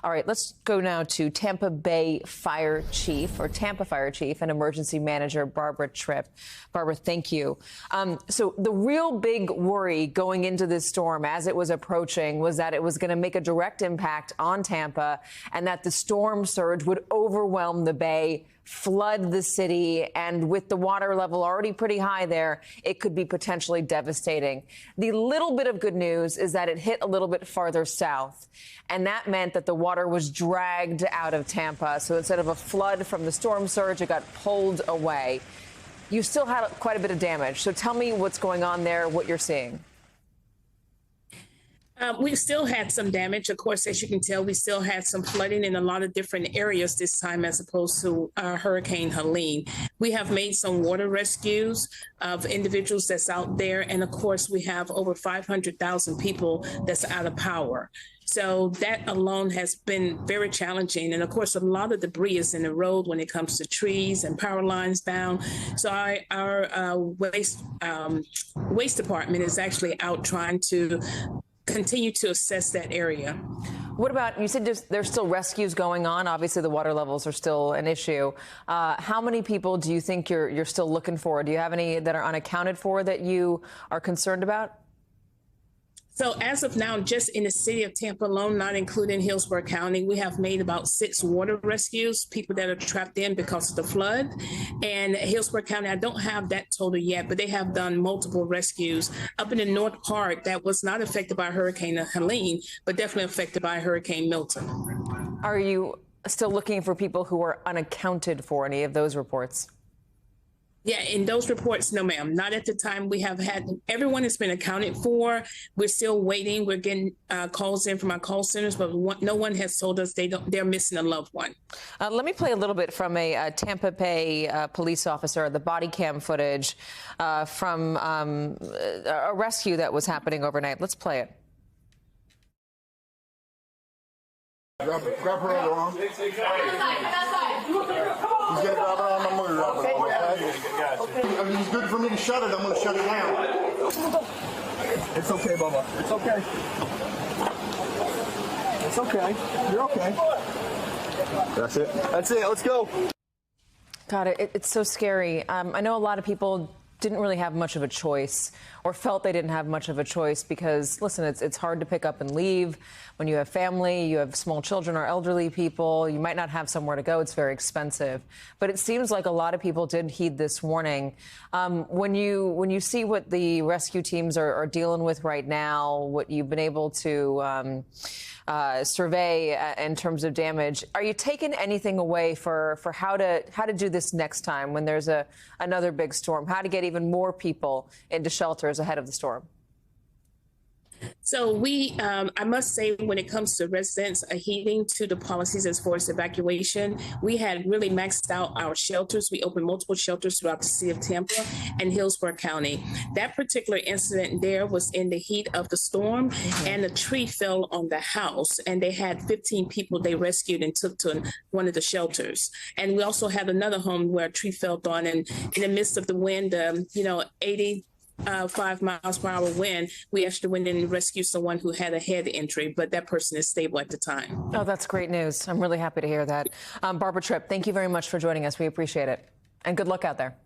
All right, let's go now to Tampa Bay Fire Chief, or Tampa Fire Chief and Emergency Manager Barbara Tripp. Barbara, thank you. So the real big worry going into this storm as it was approaching was that it was going to make a direct impact on Tampa and that the storm surge would overwhelm the bay, flood the city, and with the water level already pretty high there, it could be potentially devastating. The little bit of good news is that it hit a little bit farther south, and that meant that the water was dragged out of Tampa. So instead of a flood from the storm surge, it got pulled away. You still had quite a bit of damage. So tell me what's going on there, what you're seeing. We still had some damage. Of course, as you can tell, we still had some flooding in a lot of different areas this time as opposed to Hurricane Helene. We have made some water rescues of individuals that's out there. And of course, we have over 500,000 people that's out of power. So that alone has been very challenging. And of course, a lot of debris is in the road when it comes to trees and power lines down. So our waste department is actually out trying to continue to assess that area. What about, you said there's still rescues going on. Obviously, the water levels are still an issue. How many people do you think you're still looking for? Do you have any that are unaccounted for that you are concerned about? So as of now, just in the city of Tampa alone, not including Hillsborough County, we have made about 6 water rescues, people that are trapped in because of the flood. And Hillsborough County, I don't have that total yet, but they have done multiple rescues up in the North Part that was not affected by Hurricane Helene, but definitely affected by Hurricane Milton. Are you still looking for people who are unaccounted for, any of those reports? Yeah, in those reports, no, ma'am. Not at the time. We have had, everyone has been accounted for. We're still waiting. We're getting calls in from our call centers, but no one has told us they're missing a loved one. Let me play a little bit from a Tampa Bay police officer, the body cam footage from a rescue that was happening overnight. Let's play it. Grab her other arm. He's going to grab her arm. I'm going to grab her arm. Okay? I mean, it's good for me to shut it. I'm going to shut it down. It's okay, Bubba. It's okay. It's okay. You're okay. That's it. That's it. Let's go. God, it's so scary. I know a lot of people didn't really have much of a choice or felt they didn't have much of a choice because, listen, it's hard to pick up and leave. When you have family, you have small children or elderly people, you might not have somewhere to go. It's very expensive. But it seems like a lot of people did heed this warning. When you see what the rescue teams are dealing with right now, what you've been able to survey in terms of damage, are you taking anything away for how to do this next time when there's another big storm? How to get even more people into shelters ahead of the storm? So I must say, when it comes to residents adhering to the policies as far as evacuation, we had really maxed out our shelters. We opened multiple shelters throughout the city of Tampa and Hillsborough County. That particular incident there was in the heat of the storm, and a tree fell on the house, and they had 15 people they rescued and took to one of the shelters. And we also had another home where a tree fell on, and in the midst of the wind, 85 miles per hour wind, we actually went in and rescued someone who had a head injury, but that person is stable at the time. Oh, that's great news. I'm really happy to hear that. Barbara Tripp, thank you very much for joining us. We appreciate it. And good luck out there.